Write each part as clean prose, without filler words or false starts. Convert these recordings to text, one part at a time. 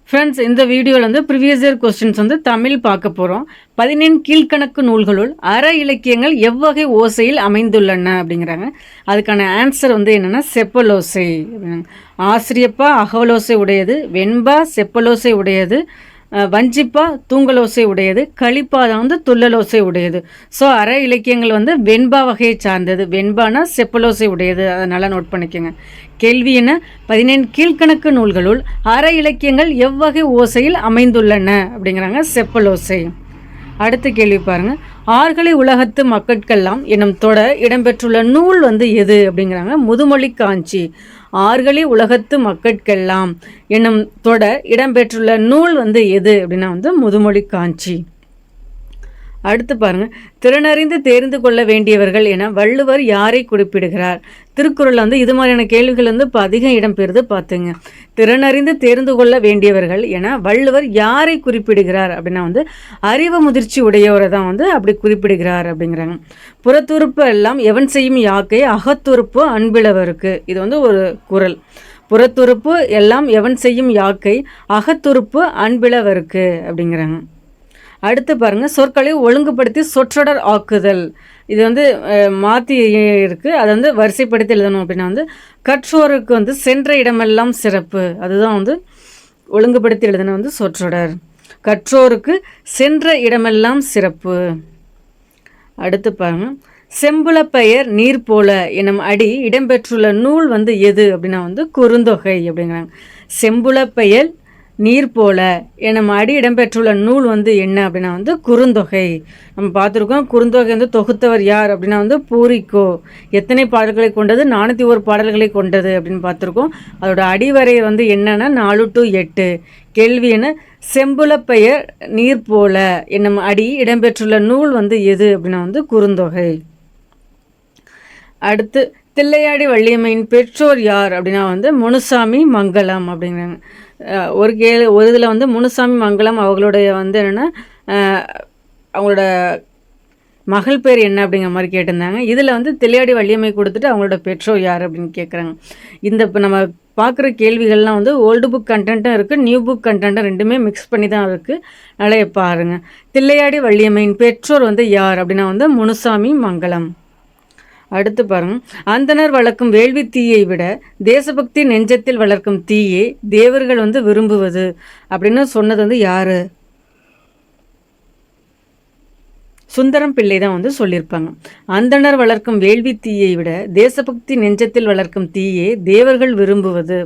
Friends, இந்த வீடியோவில் வந்து ப்ரீவியஸ் இயர் கொஸ்டின்ஸ் வந்து தமிழ் பார்க்க போகிறோம். 14 கீழ்கணக்கு நூல்களுள் அற இலக்கியங்கள் எவ்வகை ஓசையில் அமைந்துள்ளன அப்படிங்கிறாங்க. அதுக்கான ஆன்சர் வந்து என்னென்னா செப்பலோசை. ஆசிரியப்பா அகவலோசை உடையது, வெண்பா செப்பலோசை உடையது, வஞ்சிப்பா தூங்கலோசை உடையது, களிப்பா தான் வந்து துள்ளலோசை உடையது. ஸோ அற இலக்கியங்கள் வந்து வெண்பா வகையை சார்ந்தது. வெண்பானா செப்பலோசை உடையது, அதை நல்லா நோட் பண்ணிக்கோங்க. கேள்வி என்ன? 14 கீழ்கணக்கு நூல்களுள் அற இலக்கியங்கள் எவ்வகை ஓசையில் அமைந்துள்ளன அப்படிங்கிறாங்க. செப்பலோசை. அடுத்த கேள்வி பாருங்கள். ஆர்களை உலகத்து மக்கட்கெல்லாம் என்னும் தொடர் இடம்பெற்றுள்ள நூல் வந்து எது அப்படிங்கிறாங்க. முதுமொழி காஞ்சி. ஆர்களை உலகத்து மக்கட்கெல்லாம் என்னும் தொடர் இடம்பெற்றுள்ள நூல் வந்து எது அப்படின்னா வந்து முதுமொழி காஞ்சி. அடுத்து பாருங்க. திறனறிந்து தேர்ந்து கொள்ள வேண்டியவர்கள் என வள்ளுவர் யாரை குறிப்பிடுகிறார்? திருக்குறள் வந்து இது மாதிரியான கேள்விகள் வந்து இப்போ அதிகம் இடம்பெறுது பார்த்துங்க. திறனறிந்து தேர்ந்து கொள்ள வேண்டியவர்கள் என வள்ளுவர் யாரை குறிப்பிடுகிறார் அப்படின்னா வந்து அறிவு முதிர்ச்சி உடையவரை தான் வந்து அப்படி குறிப்பிடுகிறார் அப்படிங்கிறாங்க. புறத்துறுப்பு எல்லாம் எவன் செய்யும் யாக்கை, அகத்துறுப்பு அன்பிலவருக்கு. இது வந்து ஒரு குறள். புறத்துறுப்பு எல்லாம் எவன் செய்யும் யாக்கை, அகத்துறுப்பு அன்பிலவருக்கு அப்படிங்கிறாங்க. அடுத்து பாருங்கள். சொற்களை ஒழுங்குபடுத்தி சொற்றொடர் ஆக்குதல். இது வந்து மாற்றி இருக்குது. அதை வந்து வரிசைப்படுத்தி எழுதணும் அப்படின்னா வந்து கற்றோருக்கு வந்து சென்ற இடமெல்லாம் சிறப்பு. அதுதான் வந்து ஒழுங்குபடுத்தி எழுதணும் வந்து சொற்றொடர். கற்றோருக்கு சென்ற இடமெல்லாம் சிறப்பு. அடுத்து பாருங்கள். செம்புல பெயர் நீர் போல எனும் அடி இடம்பெற்றுள்ள நூல் வந்து எது அப்படின்னா வந்து குறுந்தொகை அப்படிங்கிறாங்க. செம்புல பெயர் நீர் போல எனும் அடி இடம்பெற்றுள்ள நூல் வந்து என்ன அப்படின்னா வந்து குறுந்தொகை. நம்ம பார்த்துருக்கோம். குறுந்தொகை வந்து தொகுத்தவர் யார் அப்படின்னா வந்து பூரிக்கோ. எத்தனை பாடல்களை கொண்டது? 401 பாடல்களை கொண்டது அப்படின்னு பார்த்துருக்கோம். அதோட அடிவரை வந்து என்னன்னா 4 to 8. கேள்வி என்ன? செம்புல பெயர் நீர் போல என்னும் அடி இடம்பெற்றுள்ள நூல் வந்து எது அப்படின்னா வந்து குறுந்தொகை. அடுத்து தில்லையாடி வள்ளியம்மையின் பெற்றோர் யார் அப்படின்னா வந்து முனுசாமி மங்கலம் அப்படிங்கிறாங்க. ஒரு இதில் வந்து முனுசாமி மங்கலம் அவங்களுடைய வந்து என்னென்னா அவங்களோட மகள் பேர் என்ன அப்படிங்கிற மாதிரி கேட்டிருந்தாங்க. இதில் வந்து தில்லையாடி வள்ளியம்மை கொடுத்துட்டு அவங்களோட பெற்றோர் யார் அப்படின்னு கேட்குறாங்க. இந்த இப்போ நம்ம பார்க்குற கேள்விகள்லாம் வந்து ஓல்டு புக் கண்டென்ட்டும் இருக்குது, நியூ புக் கண்டென்ட்டும் ரெண்டுமே மிக்ஸ் பண்ணி தான் இருக்குது. நல்லா பாருங்கள். தில்லையாடி வள்ளியம்மையின் பெற்றோர் வந்து யார் அப்படின்னா வந்து முனுசாமி மங்கலம். அடுத்து பாருங்க. அந்தனர் வளர்க்கும் வேள்வி தீயை விட தேசபக்தி நெஞ்சத்தில் வளர்க்கும் தீயை தேவர்கள் வந்து விரும்புவது அப்படின்னு சொன்னது வந்து யாரு? சுந்தரம் பிள்ளை தான் வந்து சொல்லியிருப்பாங்க. அந்தனர் வளர்க்கும் வேள்வி தீயை விட தேசபக்தி நெஞ்சத்தில் வளர்க்கும் தீயை தேவர்கள் விரும்புவது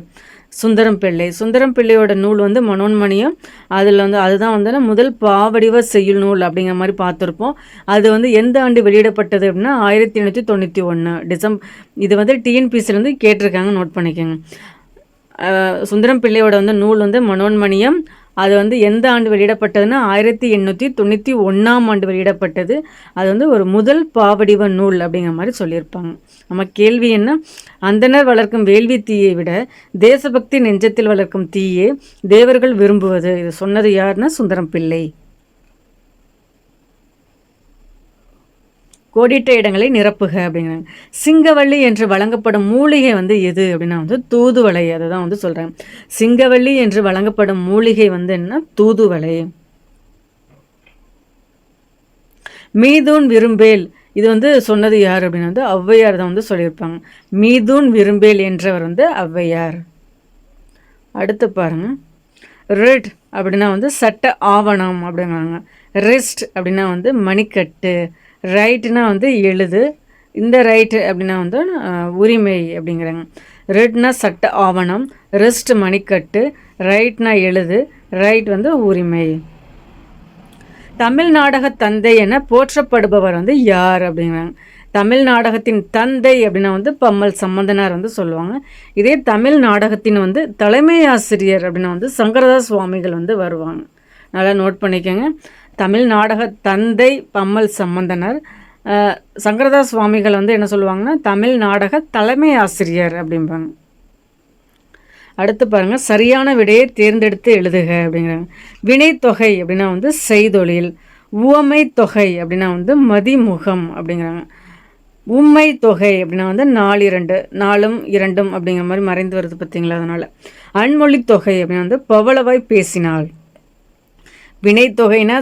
சுந்தரம் பிள்ளை. சுந்தரம் பிள்ளையோட நூல் வந்து மனோன்மணியம். அதில் வந்து அதுதான் வந்து முதல் பாவடிவ செய்யுள் நூல் அப்படிங்கிற மாதிரி பார்த்துருப்போம். அது வந்து எந்த ஆண்டு வெளியிடப்பட்டது அப்படின்னா 1891 டிசம்பர். இது வந்து டிஎன்பிசிலேருந்து கேட்டிருக்காங்க, நோட் பண்ணிக்கோங்க. சுந்தரம் பிள்ளையோட வந்து நூல் வந்து மனோன்மணியம். அது வந்து எந்த ஆண்டு வெளியிடப்பட்டதுன்னா 1891 ஆண்டு வெளியிடப்பட்டது. அது வந்து ஒரு முதல் பாவடிவ நூல் அப்படிங்கிற மாதிரி சொல்லியிருப்பாங்க. நம்ம கேள்வி என்ன? அந்தனர் வளர்க்கும் வேள்வி தீயை விட தேசபக்தி நெஞ்சத்தில் வளர்க்கும் தீயே தேவர்கள் விரும்புவது. இது சொன்னது யாருன்னா சுந்தரம் பிள்ளை. கோடிட்ட இடங்களை நிரப்புக அப்படிங்கிறாங்க. சிங்கவள்ளி என்று வழங்கப்படும் மூலிகை வந்து எது அப்படின்னா வந்து தூதுவளை. அதை தான் வந்து சொல்கிறாங்க. சிங்கவள்ளி என்று வழங்கப்படும் மூலிகை வந்து என்ன? தூதுவளை. மீதூன் விரும்பேல். இது வந்து சொன்னது யார் அப்படின்னா வந்து ஔவையார் தான் வந்து சொல்லியிருப்பாங்க. மீதூன் விரும்பேல் என்றவர் வந்து ஔவையார். அடுத்து பாருங்க. ரெட் அப்படின்னா வந்து சட்ட ஆவணம் அப்படிங்கிறாங்க. ரெஸ்ட் அப்படின்னா வந்து மணிக்கட்டு. ரைட்னா வந்து எழுது. இந்த ரைட்டு அப்படின்னா வந்து உரிமை அப்படிங்கிறாங்க. ரெட்னா சட்ட ஆவணம், ரெஸ்ட் மணிக்கட்டு, ரைட்னா எழுது, ரைட் வந்து உரிமை. தமிழ் நாடக தந்தை என போற்றப்படுபவர் வந்து யார் அப்படிங்கிறாங்க. தமிழ் நாடகத்தின் தந்தை அப்படின்னா வந்து பம்மல் சம்பந்தனார் வந்து சொல்லுவாங்க. இதே தமிழ் நாடகத்தின் வந்து தலைமை ஆசிரியர் அப்படின்னா வந்து சங்கரதாஸ் சுவாமிகள் வந்து வருவாங்க. நல்லா நோட் பண்ணிக்கோங்க. தமிழ் நாடக தந்தை பம்மல் சம்பந்தனர். சங்கரதாஸ் சுவாமிகள் வந்து என்ன சொல்லுவாங்கன்னா தமிழ் நாடக தலைமை ஆசிரியர் அப்படிம்பாங்க. அடுத்து பாருங்கள். சரியான விடையை தேர்ந்தெடுத்து எழுதுக அப்படிங்கிறாங்க. வினைத்தொகை அப்படின்னா வந்து செய்தொழில். உவமை தொகை அப்படின்னா வந்து மதிமுகம் அப்படிங்கிறாங்க. உம்மை தொகை அப்படின்னா வந்து 4 2 4ம் 2ம் அப்படிங்கிற மாதிரி மறைந்து வருது பார்த்தீங்களா? அதனால் அன்மொழி தொகை அப்படின்னா வந்து பவளவாய் பேசினாள். வினைத்தொகைனா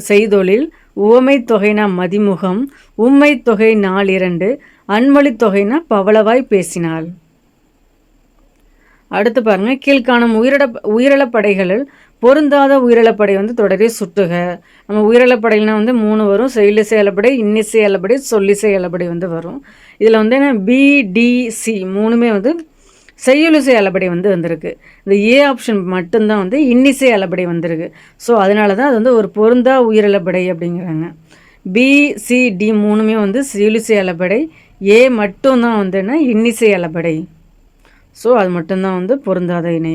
செய்தொழில், உவமை தொகைனா மதிமுகம், உம்மை தொகை 4 2, அன்மொழி தொகைனா பவளவாய் பேசினாள். அடுத்து பாருங்க, கீழ்காணும் உயிரிழப்படைகளில் பொருந்தாத உயிரிழப்படை வந்து தொடரே சுட்டுக. நம்ம உயிரிழப்படைனா வந்து 3 வரும். செயலிசை அளபடை, இன்னிசை அளபடை, சொல்லிசை அளபடை வந்து வரும். இதில் வந்து என்ன BDC 3மே வந்து செய்யுளிசை அளபடை வந்து வந்திருக்கு. இந்த ஏ ஆப்ஷன் மட்டும்தான் வந்து இன்னிசை அளபடை வந்திருக்கு. ஸோ அதனால தான் அது வந்து ஒரு பொருந்தா உயிரிழப்படை அப்படிங்கிறாங்க. BCD 3மே வந்து செய்யுளிசை அளபடை, ஏ மட்டும்தான் வந்து என்ன இன்னிசை அளபடை. ஸோ அது மட்டும்தான் வந்து பொருந்தாத இணை.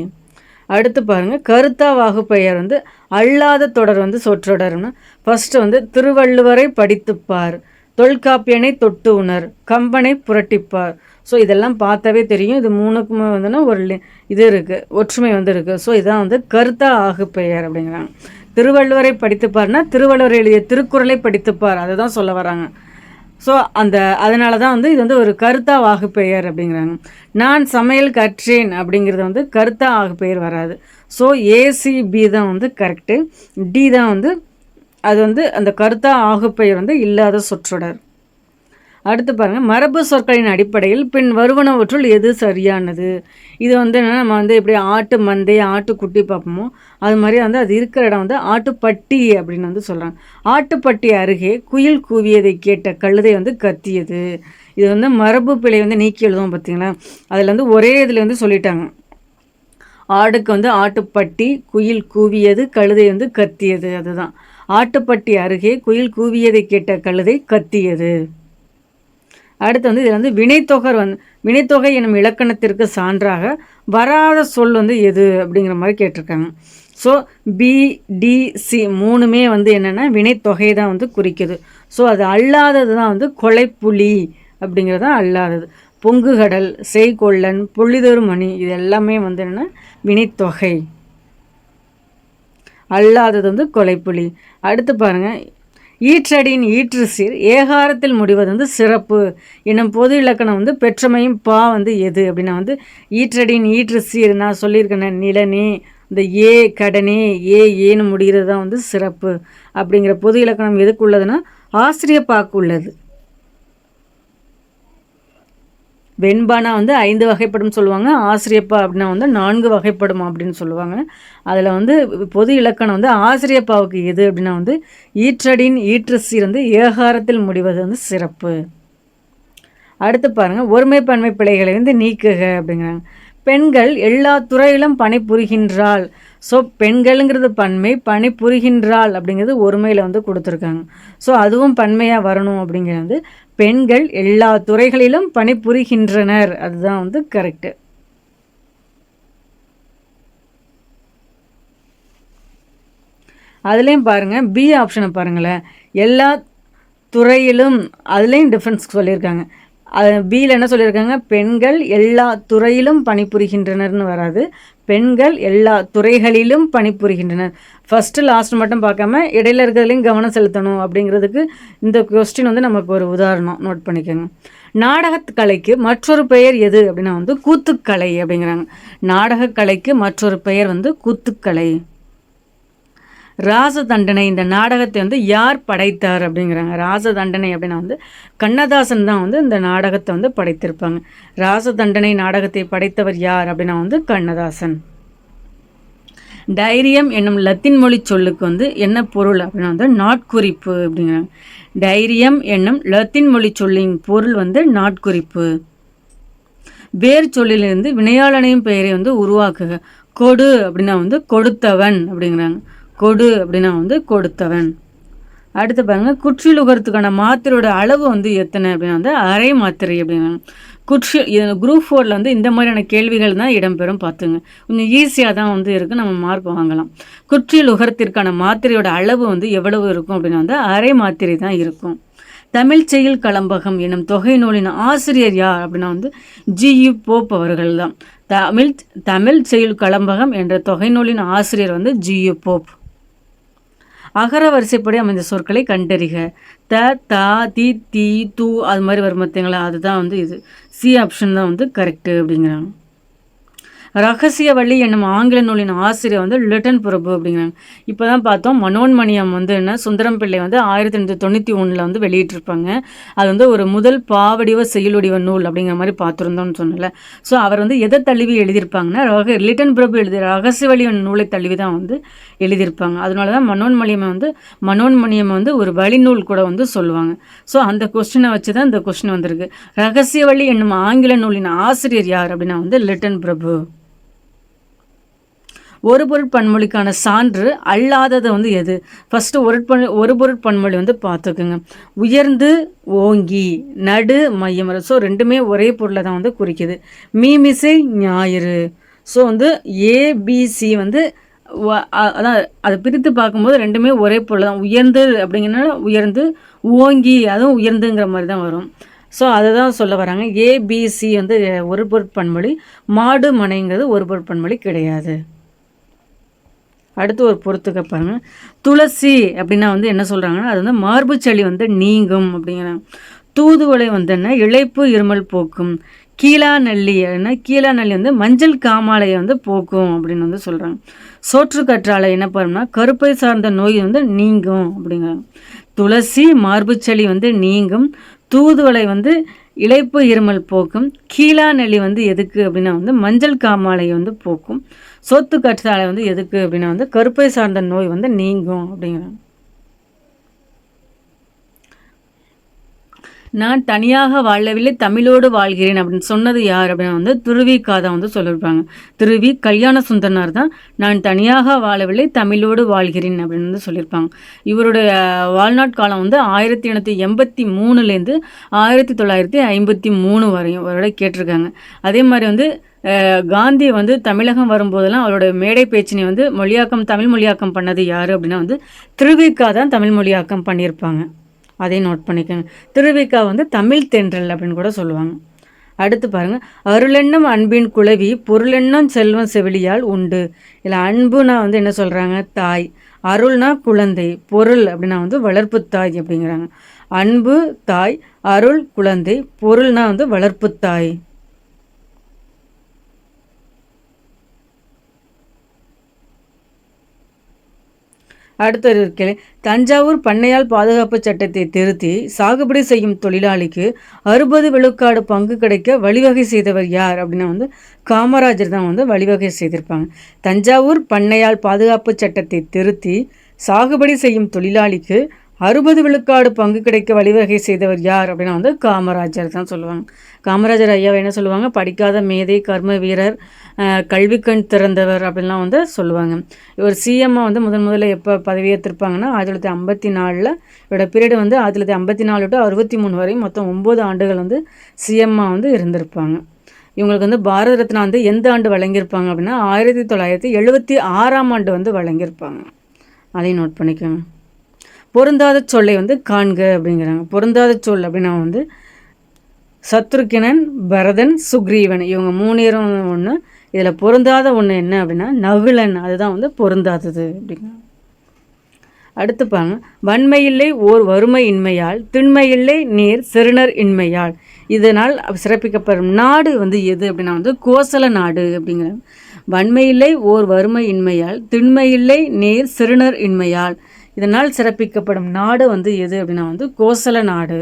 அடுத்து பாருங்கள், கருத்தா வாகுப்பெயர் வந்து அல்லாத தொடர் வந்து சொற்றொடர்னு. ஃபஸ்ட்டு வந்து திருவள்ளுவரை படித்துப்பார், தொல்காப்பியனை தொட்டு உணர், கம்பனை புரட்டிப்பார். ஸோ இதெல்லாம் பார்த்தாவே தெரியும். இது 3க்குமே வந்துன்னா ஒரு இது இருக்குது, ஒற்றுமை வந்து இருக்குது. ஸோ இதான் வந்து கருத்தா ஆகுப்பெயர் அப்படிங்கிறாங்க. திருவள்ளுவரை படித்துப்பார்னா திருவள்ளுவர் எழுதிய திருக்குறளை படித்துப்பார், அதை தான் சொல்ல வராங்க. ஸோ அதனால தான் வந்து இது வந்து ஒரு கருத்தா ஆகுப்பெயர் அப்படிங்கிறாங்க. நான் சமையல் கற்றேன் அப்படிங்கிறது வந்து கருத்தா ஆகுப்பெயர் வராது. ஸோ ACB தான் வந்து கரெக்டு. D தான் வந்து அது வந்து அந்த கருத்தா ஆகுப்பெயர் வந்து இல்லாத சொற்றொடர். அடுத்து பாருங்கள், மரபு சொற்களின் அடிப்படையில் பின் வருவனவற்றுள் எது சரியானது. இது வந்து என்னென்னா, நம்ம வந்து எப்படி ஆட்டு மந்தை ஆட்டுக்குட்டி பார்ப்போமோ அது மாதிரி வந்து அது இருக்கிற இடம் வந்து ஆட்டுப்பட்டி அப்படின்னு வந்து சொல்கிறாங்க. ஆட்டுப்பட்டி அருகே குயில் கூவியதை கேட்ட கழுதை வந்து கத்தியது. இது வந்து மரபு பிழை வந்து நீக்கி எழுதுவோம் பார்த்தீங்களா? அதில் வந்து ஒரே இதில் வந்து சொல்லிட்டாங்க. ஆடுக்கு வந்து ஆட்டுப்பட்டி, குயில் கூவியது, கழுதை வந்து கத்தியது. அதுதான் ஆட்டுப்பட்டி அருகே குயில் கூவியதை கேட்ட கழுதை கத்தியது. அடுத்து வந்து இதில் வந்து வினைத்தொகை எனும் இலக்கணத்திற்கு சான்றாக வராத சொல் வந்து எது அப்படிங்கிற மாதிரி கேட்டிருக்காங்க. ஸோ BDC 3மே வந்து என்னென்னா வினைத்தொகை தான் வந்து குறிக்குது. ஸோ அது அல்லாதது தான் வந்து கொலைப்புலி அப்படிங்கிறது தான் அல்லாதது. பொங்குகடல், செய்கொள்ளன், பொள்ளிதொரு மணி, இது எல்லாமே வந்து என்னென்னா வினைத்தொகை. அல்லாதது வந்து கொலைப்புலி. அடுத்து பாருங்கள், ஈற்றடியின் ஈற்று சீர் ஏகாரத்தில் முடிவது வந்து சிறப்பு என்னும் பொது இலக்கணம் வந்து பெற்றமையும் பா வந்து எது அப்படின்னா வந்து ஈற்றடியின் ஈற்று சீர் நான் சொல்லியிருக்கேன். நிலனே, இந்த ஏ கடனே, ஏன்னு முடிகிறது தான் வந்து சிறப்பு அப்படிங்கிற பொது இலக்கணம் எதுக்கு உள்ளதுன்னா ஆசிரியப்பாக்கு உள்ளது. வெண்பானா வந்து 5 வகைப்படும் சொல்லுவாங்க, ஆசிரியப்பா அப்படின்னா வந்து 4 வகைப்படும் அப்படின்னு சொல்லுவாங்க. அதில் வந்து பொது இலக்கணம் வந்து ஆசிரியப்பாவுக்கு எது அப்படின்னா வந்து ஈற்றடின் ஈற்று சீர் வந்து ஏகாரத்தில் முடிவது வந்து சிறப்பு. அடுத்து பாருங்கள், ஒருமை பன்மை பிழைகளை வந்து நீக்குக அப்படிங்கிறாங்க. பெண்கள் எல்லா துறையிலும் பணிபுரிகின்றாள். ஸோ பெண்கள்ங்கிறது பன்மை, பணிபுரிகின்றாள் அப்படிங்கிறது ஒருமையில் வந்து கொடுத்துருக்காங்க. ஸோ அதுவும் பன்மையாக வரணும் அப்படிங்கிறது பெண்கள் எல்லா துறைகளிலும் பணிபுரிகின்றனர், அதுதான் வந்து கரெக்டு. அதுலேயும் பாருங்கள், B ஆப்ஷனை பாருங்களேன், எல்லா துறையிலும் அதுலேயும் டிஃப்ரென்ஸ் சொல்லியிருக்காங்க. அது பியில் என்ன சொல்லியிருக்காங்க, பெண்கள் எல்லா துறையிலும் பணிபுரிகின்றனர்னு வராது, பெண்கள் எல்லா துறைகளிலும் பணிபுரிகின்றனர். ஃபஸ்ட்டு லாஸ்ட் மட்டும் பார்க்காம இடையில இருக்கிறதுலையும் கவனம் செலுத்தணும் அப்படிங்கிறதுக்கு இந்த கொஸ்டின் வந்து நமக்கு ஒரு உதாரணம் நோட் பண்ணிக்கோங்க. நாடகக்கலைக்கு மற்றொரு பெயர் எது அப்படின்னா வந்து கூத்துக்கலை அப்படிங்கிறாங்க. நாடகக்கலைக்கு மற்றொரு பெயர் வந்து கூத்துக்கலை. ராசதண்டனை இந்த நாடகத்தை வந்து யார் படைத்தார் அப்படிங்கிறாங்க. ராசதண்டனை அப்படின்னா வந்து கண்ணதாசன் தான் வந்து இந்த நாடகத்தை வந்து படைத்திருப்பாங்க. ராசதண்டனை நாடகத்தை படைத்தவர் யார் அப்படின்னா வந்து கண்ணதாசன். டைரியம் என்னும் லத்தீன் மொழி சொல்லுக்கு வந்து என்ன பொருள் அப்படின்னா வந்து நாட்குறிப்பு அப்படிங்கிறாங்க. டைரியம் என்னும் லத்தீன் மொழி சொல்லின் பொருள் வந்து நாட்குறிப்பு. வேறு சொல்லிலிருந்து வினையாளனையும் பெயரை வந்து உருவாக்குக. கொடு அப்படின்னா வந்து கொடுத்தவன் அப்படிங்கிறாங்க. கொடு அப்படின்னா வந்து கொடுத்தவன். அடுத்து பாருங்கள், குற்றியலுகரத்துக்கான மாத்திரையோட அளவு வந்து எத்தனை அப்படின்னா வந்து அரை மாத்திரை அப்படிங்கிறாங்க. குரூப் 4 வந்து இந்த மாதிரியான கேள்விகள் தான் இடம்பெறும், பார்த்துங்க. கொஞ்சம் ஈஸியாக தான் வந்து இருக்குது, நம்ம மார்க் வாங்கலாம். குற்றியலுகரத்திற்கான மாத்திரையோட அளவு வந்து எவ்வளவு இருக்கும் அப்படின்னா வந்து அரை மாத்திரை தான் இருக்கும். தமிழ் செய்யுள் கலம்பகம் என்னும் தொகை நூலின் ஆசிரியர் யார் அப்படின்னா வந்து GU போப் அவர்கள் தான். தமிழ் செய்யுள் கலம்பகம் என்ற தொகை நூலின் ஆசிரியர் வந்து GU போப். அகர வரிசைப்படி அமைந்த சொற்களை கண்டறிக. த, தா, தி, தி, து அது மாதிரி வரும் பார்த்தீங்களா, அதுதான் வந்து இது. சி ஆப்ஷன் தான் வந்து கரெக்டு அப்படிங்கிறாங்க. ரகசியவள்ளி என்னும் ஆங்கில நூலின் ஆசிரியர் வந்து லிட்டன் பிரபு அப்படிங்கிறாங்க. இப்போ தான் பார்த்தோம் மனோன்மணியம் வந்து என்ன சுந்தரம் பிள்ளை வந்து 1891 வந்து வெளியிட்டிருப்பாங்க. அது வந்து ஒரு முதல் பாவடிவ செயலுடிவ நூல் அப்படிங்கிற மாதிரி பார்த்துருந்தோம்னு சொன்னல. ஸோ அவர் வந்து எதை தழுவி எழுதியிருப்பாங்கன்னா லிட்டன் பிரபு எழுதிய ரகசியவள்ளி நூலை தழுவி தான் வந்து எழுதியிருப்பாங்க. அதனால தான் மனோன்மணியம் வந்து ஒரு வழிநூல் கூட வந்து சொல்லுவாங்க. ஸோ அந்த கொஸ்டினை வச்சு தான் இந்த கொஸ்டின் வந்திருக்கு. ரகசியவள்ளி என்னும் ஆங்கில நூலின் ஆசிரியர் யார் அப்படின்னா வந்து லிட்டன் பிரபு. ஒரு பொருட் பன்மொழிக்கான சான்று அல்லாதது வந்து எது? ஃபஸ்ட்டு ஒரு பொருட் பன்மொழி வந்து பார்த்துக்குங்க. உயர்ந்து, ஓங்கி, நடு, மையம். ஸோ ரெண்டுமே ஒரே பொருளை தான் வந்து குறிக்குது. மீமிசை, ஞாயிறு. ஸோ வந்து ஏபிசி வந்து அதான் அதை பிரித்து பார்க்கும்போது ரெண்டுமே ஒரே பொருள் தான். உயர்ந்து அப்படிங்கிறனால உயர்ந்து, ஓங்கி அதுவும் உயர்ந்துங்கிற மாதிரி தான் வரும். ஸோ அதை தான் சொல்ல வராங்க. ஏபிசி வந்து ஒரு பொருட் பன்மொழி, மாடு மனைங்கிறது ஒரு பொருட் பன்மொழி கிடையாது. அடுத்து ஒரு பொறுத்துக்க பாருங்க. துளசி அப்படின்னா வந்து என்ன சொல்கிறாங்கன்னா அது வந்து மார்பு சளி வந்து நீங்கும் அப்படிங்கிறாங்க. தூதுவளை வந்து என்ன இளைப்பு இருமல் போக்கும். கீழா நல்லி வந்து மஞ்சள் காமாலையை வந்து போக்கும் அப்படின்னு வந்து சொல்கிறாங்க. சோற்று கற்றாழை என்ன பண்ணும்னா கருப்பை சார்ந்த நோய் வந்து நீங்கும் அப்படிங்கிறாங்க. துளசி மார்பு சளி வந்து நீங்கும். தூதுவளை வந்து இளைப்பு இருமல் போக்கும். கீழா நெல்லி வந்து எதுக்கு அப்படின்னா வந்து மஞ்சள் காமாலையை வந்து போக்கும். சோத்து கற்றாழை வந்து எதுக்கு அப்படின்னா வந்து கருப்பை சார்ந்த நோய் வந்து நீங்கும் அப்படிங்கிறாங்க. நான் தனியாக வாழவில்லை தமிழோடு வாழ்கிறேன் அப்படின்னு சொன்னது யார் அப்படின்னா வந்து திருவிக்கா தான் வந்து சொல்லியிருப்பாங்க. திருவி கல்யாண சுந்தரனார் தான் நான் தனியாக வாழவில்லை தமிழோடு வாழ்கிறேன் அப்படின்னு வந்து சொல்லியிருப்பாங்க. இவருடைய வாழ்நாட்காலம் வந்து 1883லேருந்து 1953 வரையும் அவரோட கேட்டிருக்காங்க. அதே மாதிரி வந்து காந்தி வந்து தமிழகம் வரும்போதெல்லாம் அவரோட மேடை பேச்சினை வந்து தமிழ் மொழியாக்கம் பண்ணது யார் அப்படின்னா வந்து திருவிக்கா தான் தமிழ் மொழியாக்கம் பண்ணியிருப்பாங்க. அதையும் நோட் பண்ணிக்கோங்க. திருவிக்கா வந்து தமிழ் தென்றல் அப்படின்னு கூட சொல்லுவாங்க. அடுத்து பாருங்கள். அருளென்னும் அன்பின் குளவி பொருளென்னும் செல்வம் செவிலியால் உண்டு. இதில் அன்புனா வந்து என்ன சொல்கிறாங்க தாய், அருள்னா குழந்தை, பொருள் அப்படின்னா வந்து வளர்ப்பு தாய் அப்படிங்கிறாங்க. அன்பு தாய், அருள் குழந்தை, பொருள்னா வந்து வளர்ப்பு தாய். அடுத்தது இருக்கே தஞ்சாவூர் பண்ணையால் பாதுகாப்பு சட்டத்தை திருத்தி சாகுபடி செய்யும் தொழிலாளிக்கு 60 விழுக்காடு பங்கு கிடைக்க வழிவகை செய்தவர் யார் அப்படின்னா வந்து காமராஜர் தான் வந்து வழிவகை செய்திருப்பாங்க. தஞ்சாவூர் பண்ணையால் பாதுகாப்பு சட்டத்தை திருத்தி சாகுபடி செய்யும் தொழிலாளிக்கு 60 விழுக்காடு பங்கு கிடைக்க வழிவகை செய்தவர் யார் அப்படின்னா வந்து காமராஜர் தான் சொல்லுவாங்க. காமராஜர் ஐயாவை என்ன சொல்லுவாங்க? படிக்காத மேதை, கர்ம வீரர், கல்விக்கண் திறந்தவர் அப்படின்லாம் வந்து சொல்லுவாங்க. இவர் சிஎம்மாக வந்து முதல்ல எப்போ பதவியேற்றிருப்பாங்கன்னா 1954. இவரோட பீரியடு வந்து 1954 to 63 வரையும் மொத்தம் 9 ஆண்டுகள் வந்து சிஎம்மாக வந்து இருந்திருப்பாங்க. இவங்களுக்கு வந்து பாரத ரத்னா வந்து எந்த ஆண்டு வழங்கியிருப்பாங்க அப்படின்னா 1976 வந்து வழங்கியிருப்பாங்க. அதையும் நோட் பண்ணிக்கோங்க. பொருந்தாத சொல்லை வந்து காண்க அப்படிங்கிறாங்க. பொருந்தாத சொல் அப்படின்னா வந்து சத்ருக்கினன், பரதன், சுக்ரீவன் இவங்க 3 பேரும் ஒன்று. இதில் பொருந்தாத ஒன்று என்ன அப்படின்னா நகுலன், அதுதான் வந்து பொருந்தாதது அப்படிங்க. அடுத்து பாருங்க. வன்மையில்லை ஓர் வறுமை இன்மையால், திண்மையில்லை நீர் சிறுநர் இன்மையால், இதனால் சிறப்பிக்கப்படும் நாடு வந்து எது அப்படின்னா வந்து கோசல நாடு அப்படிங்கிறாங்க. வன்மையில்லை ஓர் வறுமை இன்மையால், திண்மையில்லை நீர் சிறுநர் இன்மையால், இதனால் சிறப்பிக்கப்படும் நாடு வந்து எது அப்படின்னா வந்து கோசல நாடு.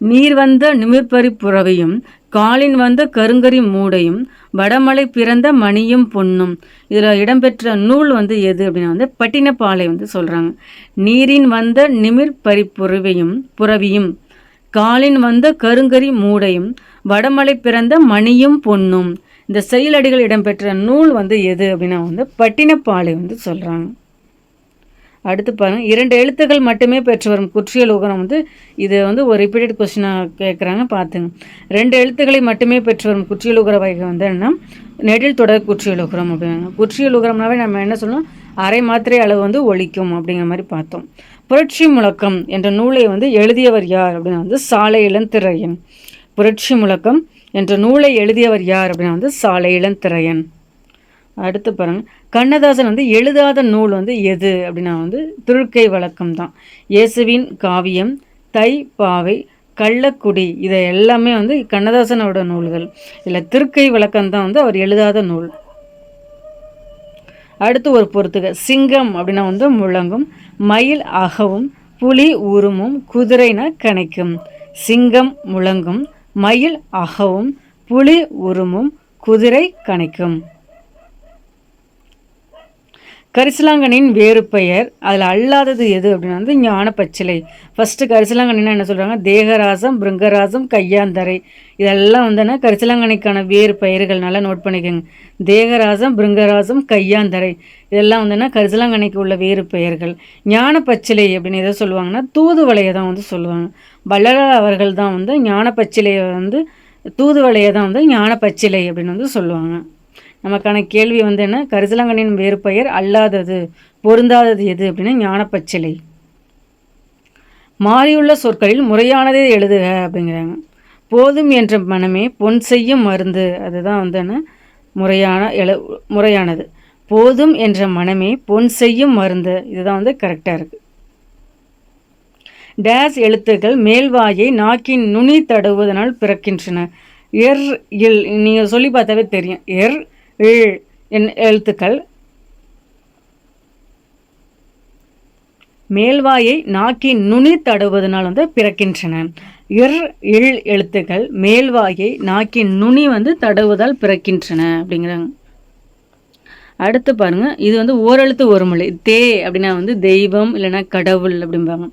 நீர் வந்த நிமிர்பரி புறவையும், காலின் வந்த கருங்கரி மூடையும், வடமலை பிறந்த மணியும் பொன்னும், இதில் இடம்பெற்ற நூல் வந்து எது அப்படின்னா வந்து பட்டினப்பாலை வந்து சொல்கிறாங்க. நீரின் வந்த நிமிர்பரி புறவியும், காலின் வந்த கருங்கரி மூடையும், வடமலை பிறந்த மணியும் பொன்னும், இந்த செயலடிகள் இடம்பெற்ற நூல் வந்து எது அப்படின்னா வந்து பட்டினப்பாலை வந்து சொல்கிறாங்க. அடுத்து பாருங்கள். 2 எழுத்துக்கள் மட்டுமே பெற்று வரும் குற்றியல் உகரம் வந்து இது வந்து ஒரு ரிப்பீட்டட் கொஸ்டினாக கேட்குறாங்க பார்த்துங்க. 2 எழுத்துக்களை மட்டுமே பெற்று வரும் குற்றியல் உகர வகை வந்து என்ன நெடில் தொடர் குற்றியல் உகரம் அப்படிங்கிறாங்க. குற்றியல் உகரம்னாவே நம்ம என்ன சொல்லணும், அரை மாத்திரை அளவு வந்து ஒழிக்கும் அப்படிங்கிற மாதிரி பார்த்தோம். புரட்சி முழக்கம் என்ற நூலை வந்து எழுதியவர் யார் அப்படின்னா வந்து சாலை இளந்திரையன். புரட்சி முழக்கம் என்ற நூலை எழுதியவர் யார் அப்படின்னா வந்து சாலை இளந்திரையன். அடுத்து பாருங்க, கண்ணதாசன் வந்து எழுதாத நூல் வந்து எது அப்படின்னா வந்து திருக்கை வழக்கம் தான். இயேசுவின் காவியம், தை பாவை, கள்ளக்குடி இதை எல்லாமே வந்து கண்ணதாசனோட நூல்கள். இதில் திருக்கை வழக்கம் தான் வந்து அவர் எழுதாத நூல். அடுத்து ஒரு பொறுத்துக, சிங்கம் அப்படின்னா வந்து முழங்கும், மயில் அகவும், புலி உருமும், குதிரைனா கணைக்கும். சிங்கம் முழங்கும், மயில் அகவும், புலி உருமும், குதிரை கணைக்கும். கரிசலாங்கண்ணியின் வேறு பெயர் அதில் அல்லாதது எது அப்படின்னா வந்து ஞான பச்சிலை. ஃபஸ்ட்டு கரிசலாங்கண்ணின்னா என்ன சொல்கிறாங்க, தேகராசம், பிருங்கராசம், கையாந்தரை இதெல்லாம் வந்துன்னா கரிசலாங்கண்ணிக்கான வேறு பெயர்கள். நல்லா நோட் பண்ணிக்கோங்க. தேகராசம், பிருங்கராசம், கையாந்தரை இதெல்லாம் வந்துன்னா கரிசலாங்கண்ணிக்கு உள்ள வேறு பெயர்கள். ஞான பச்சிலை அப்படின்னு எதை சொல்லுவாங்கன்னா தூதுவளையை தான் வந்து சொல்லுவாங்க. வள்ளலார் அவர்கள் தான் வந்து ஞான பச்சிலையை வந்து தூதுவளையை தான் வந்து ஞான பச்சிலை அப்படின்னு வந்து சொல்லுவாங்க. நமக்கான கேள்வி வந்து என்ன, கரிசலாங்கண்ணியின் வேறு பெயர் அல்லாதது பொருந்தாதது எது அப்படின்னா ஞானப்பச்சிலை. மாறியுள்ள சொற்களில் முறையானதே எழுதுக அப்படிங்கிறாங்க. போதும் என்ற மனமே பொன் செய்யும் மருந்து, அதுதான் வந்து என்ன முறையானது. போதும் என்ற மனமே பொன் செய்யும் மருந்து, இதுதான் வந்து கரெக்டாக இருக்குது. டேஸ் எழுத்துக்கள் மேல்வாயை நாக்கின் நுனி தடவுவதனால் பிறக்கின்றன. எர் இல், நீங்கள் சொல்லி பார்த்தாவே தெரியும். எர் இல் எழுத்துக்கள் மேல்வாயை நாக்கின் நுனி தடவுவதனால் வந்து பிறக்கின்றன. இர் இல் எழுத்துக்கள் மேல்வாயை நாக்கின் நுனி வந்து தடவுவதால் பிறக்கின்றன அப்படிங்கிறாங்க. அடுத்து பாருங்க, இது வந்து ஓரெழுத்து ஒரு மொழி. தே அப்படின்னா வந்து தெய்வம் இல்லைன்னா கடவுள் அப்படிம்பாங்க.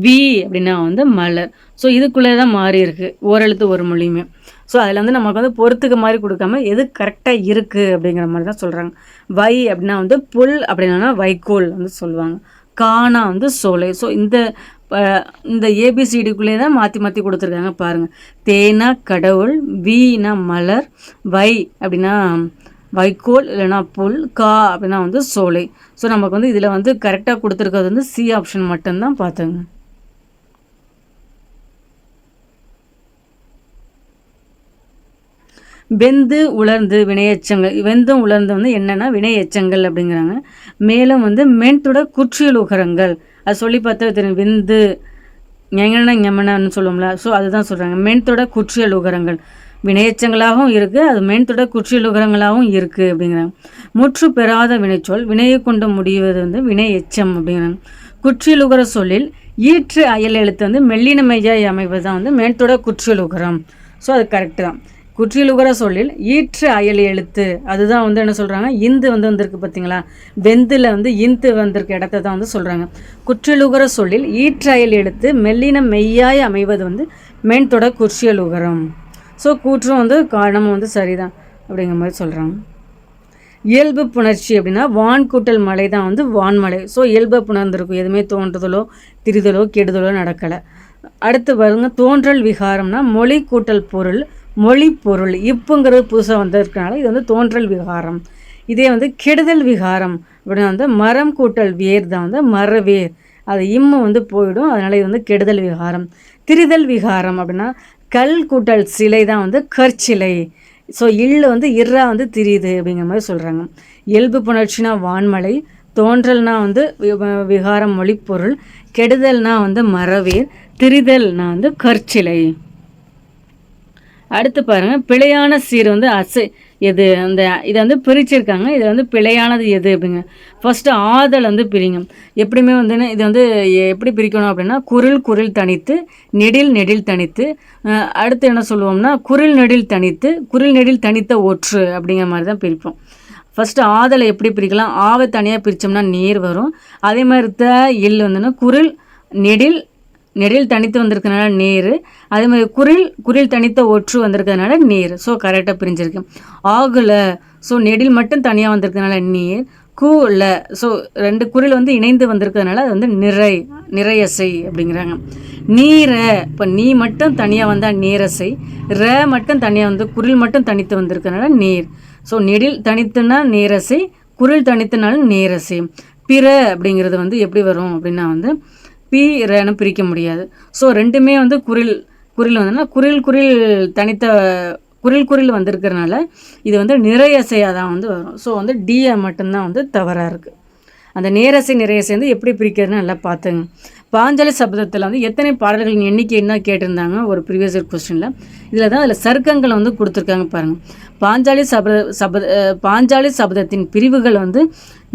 வி அப்படின்னா வந்து மலர். ஸோ இதுக்குள்ளே தான் மாறி இருக்கு ஓரெழுத்து ஒரு மொழியுமே. ஸோ அதில் வந்து நமக்கு வந்து பொறுத்துக்க மாதிரி கொடுக்காம எது கரெக்டாக இருக்குது அப்படிங்கிற மாதிரி தான் சொல்கிறாங்க. வை அப்படின்னா வந்து புல் அப்படின்னா வைக்கோல் வந்து சொல்லுவாங்க. கானா வந்து சோலை. ஸோ இந்த ஏபிசிடிக்குள்ளே தான் மாற்றி மாற்றி கொடுத்துருக்காங்க பாருங்கள். தேனா கடவுள், வீனா மலர், வை அப்படின்னா வைக்கோல் இல்லைனா புல், கா அப்படின்னா வந்து சோலை. ஸோ நமக்கு வந்து இதில் வந்து கரெக்டாக கொடுத்துருக்கிறது வந்து சி ஆப்ஷன் மட்டும்தான் பார்த்துங்க. வெந்து உலர்ந்து வினையச்சங்கள். வெந்தும் உலர்ந்து வந்து என்னென்னா வினையச்சங்கள் அப்படிங்கிறாங்க. மேலும் வந்து மென்துட குற்றியல் உகரங்கள், அது சொல்லி பார்த்தா தெரியும். வெந்து ஞெங்கன ஞெமனன்னு சொல்லுவோம்ல, ஸோ அதுதான் சொல்கிறாங்க. மென்தொட குற்றியல் உகரங்கள் வினையச்சங்களாகவும் இருக்குது, அது மென்தொட குற்றியல் உகரங்களாகவும் இருக்குது அப்படிங்கிறாங்க. முற்று பெறாத வினைச்சொல் வினையை கொண்டு முடிவது வந்து வினை எச்சம் அப்படிங்கிறாங்க. குற்றியல் உகர சொல்லில் ஈற்று அயல் எழுத்து வந்து மெல்லின மெய்யாய் அமைவது தான் வந்து மென்தொட குற்றியல் உகரம். ஸோ அது கரெக்டு தான். குற்றியலுகர சொல்லில் ஈற்று அயல் எழுத்து, அதுதான் வந்து என்ன சொல்கிறாங்க, இந்து வந்து வந்திருக்கு பார்த்தீங்களா, வெந்தில் வந்து இந்து வந்திருக்க இடத்த தான் வந்து சொல்கிறாங்க. குற்றியலுகர சொல்லில் ஈற்று அயல் எழுத்து மெல்லின மெய்யாய் அமைவது வந்து மென்தொட குற்றியலுகரம். ஸோ கூற்றும் வந்து காரணமும் வந்து சரிதான் அப்படிங்கிற மாதிரி சொல்கிறாங்க. இயல்பு புணர்ச்சி அப்படின்னா வான் கூட்டல் மலை தான் வந்து வான்மலை. ஸோ இயல்பை புணர்ந்திருக்கும், எதுவுமே தோன்றுதலோ திரிதலோ கெடுதலோ நடக்கலை. அடுத்து வருங்க, தோன்றல் விகாரம்னா மொழி கூட்டல் பொருள், மொழி பொருள் இப்புங்கிறது புதுசாக வந்திருக்கனால இது வந்து தோன்றல் விகாரம். இதே வந்து கெடுதல் விகாரம் அப்படின்னா வந்து மரம் கூட்டல் வேர் தான் வந்து மரவேர், அது இம்மு வந்து போயிடும், அதனால் இது வந்து கெடுதல் விகாரம். திரிதல் விகாரம் அப்படின்னா கல் கூட்டல் சிலை தான் வந்து கற்சிலை. ஸோ இல்லு வந்து இர்ரா வந்து திரியுது அப்படிங்கிற மாதிரி சொல்கிறாங்க. இயல்பு புணர்ச்சினா வான்மலை, தோன்றல்னா வந்து விகாரம் மொழிப்பொருள், கெடுதல்னா வந்து மரவேர், திரிதல்னா வந்து கற்சிலை. அடுத்து பாருங்கள், பிழையான சீர் வந்து எது, அந்த இதை வந்து பிரிச்சிருக்காங்க. இதை வந்து பிழையானது எது அப்படிங்க. ஃபஸ்ட்டு ஆதல் வந்து பிரிங்க. எப்படியுமே வந்து இது வந்து எப்படி பிரிக்கணும் அப்படின்னா குரில் குரில் தனித்து, நெடில் நெடில் தனித்து, அடுத்து என்ன சொல்லுவோம்னா குரில் நெடில் தனித்து, குரில் நெடில் தனித்த ஒற்று அப்படிங்கிற மாதிரி தான் பிரிப்போம். ஃபஸ்ட்டு ஆதலை எப்படி பிரிக்கலாம், ஆவை தனியாக பிரித்தோம்னா நீர் வரும். அதே மாதிரி இல் வந்துன்னா குரில் நெடில் நெடில் தனித்து வந்திருக்கனால நீர், அதே மாதிரி குரில் தனித்த ஒற்று வந்திருக்கிறதுனால நீர். ஸோ கரெக்டாக பிரிஞ்சிருக்கு. ஆகுல, ஸோ நெடில் மட்டும் தனியாக வந்திருக்கிறதுனால நீர். கூல, ஸோ ரெண்டு குரில் வந்து இணைந்து வந்திருக்கிறதுனால அது வந்து நிறையசை அப்படிங்கிறாங்க. நீரை, இப்போ நீ மட்டும் தனியாக வந்தால் நீரசை, ர மட்டும் தனியாக வந்து குரில் மட்டும் தனித்து வந்திருக்கிறதுனால நீர். ஸோ நெடில் தனித்துனா நீரசை, குரில் தனித்துனாலும் நீரசை. பிற அப்படிங்கிறது வந்து எப்படி வரும் அப்படின்னா வந்து பி ரன்னு பிரிக்க முடியாது. ஸோ ரெண்டுமே வந்து குரில் வந்ததுன்னா குரில் தனித்த குறில் வந்திருக்கிறனால இது வந்து நிறையசையாக தான் வந்து வரும். ஸோ வந்து டியை மட்டும்தான் வந்து தவறாக இருக்குது. அந்த நேரசை நிறையசை வந்து எப்படி பிரிக்கிறதுன்னு நல்லா பார்த்துங்க. பாஞ்சாலி சபதத்தில் வந்து எத்தனை பாடல்களின் எண்ணிக்கை என்ன கேட்டிருந்தாங்க ஒரு ப்ரீவியஸ் இயர் கொஸ்டினில். இதில் தான் அதில் சர்க்கங்கள் வந்து கொடுத்துருக்காங்க பாருங்கள். பாஞ்சாலி சபதத்தின் பிரிவுகள் வந்து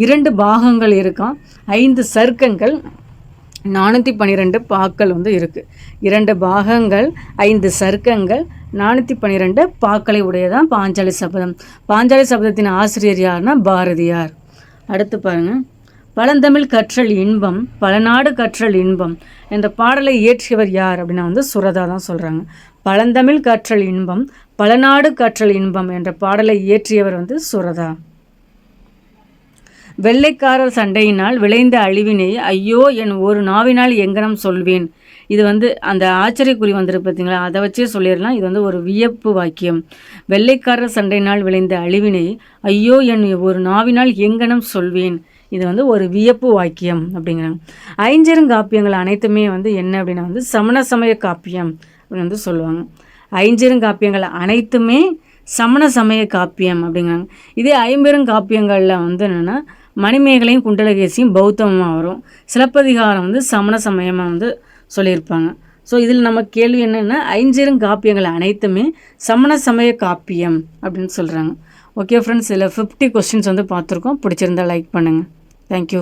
2 பாகங்கள் இருக்கான், 5 சர்க்கங்கள், 412 பாக்கள் வந்து இருக்குது. 2 பாகங்கள், 5 சர்க்கங்கள், 412 பாக்களை உடையதான் பாஞ்சாலி சபதம். பாஞ்சாலி சபதத்தின் ஆசிரியர் யாருன்னா பாரதியார். அடுத்து பாருங்கள், பழந்தமிழ் கற்றல் இன்பம் பல நாடு கற்றல் இன்பம் என்ற பாடலை இயற்றியவர் யார் அப்படின்னா வந்து சுரதா தான் சொல்கிறாங்க. பழந்தமிழ் கற்றல் இன்பம் பல நாடு கற்றல் இன்பம் என்ற பாடலை இயற்றியவர் வந்து சுரதா. வெள்ளைக்காரர் சண்டையினால் விளைந்த அழிவினை ஐயோ என் ஒரு நாவினால் எங்கனம் சொல்வேன். இது வந்து அந்த ஆச்சரியக்குறி வந்துருக்கு பார்த்தீங்களா, அதை வச்சே சொல்லிடலாம். இது வந்து ஒரு வியப்பு வாக்கியம். வெள்ளைக்காரர் சண்டையினால் விளைந்த அழிவினை ஐயோ என் ஒரு நாவினால் எங்கனம் சொல்வேன். இது வந்து ஒரு வியப்பு வாக்கியம் அப்படிங்கிறாங்க. ஐஞ்சிறுங்காப்பியங்கள் அனைத்துமே வந்து என்ன அப்படின்னா வந்து சமண சமய காப்பியம் அப்படின்னு வந்து சொல்லுவாங்க. ஐஞ்சிறுங்காப்பியங்கள் அனைத்துமே சமண சமய காப்பியம் அப்படிங்கிறாங்க. இதே ஐம்பெருங்காப்பியங்களில் வந்து என்னென்னா மணிமேகலையும் குண்டலகேசியும் பௌத்தமாக வரும். சிலப்பதிகாரம் வந்து சமண சமயமாக வந்து சொல்லியிருப்பாங்க. ஸோ இதில் நம்ம கேள்வி என்னென்னா ஐஞ்சிறுங்காப்பியங்கள் அனைத்துமே சமண சமய காப்பியம் அப்படின்னு சொல்கிறாங்க. ஓகே ஃப்ரெண்ட்ஸ், இதில் 50 கொஸ்டின்ஸ் வந்து பார்த்துருக்கோம். பிடிச்சிருந்தால் லைக் பண்ணுங்கள். தேங்க்யூ.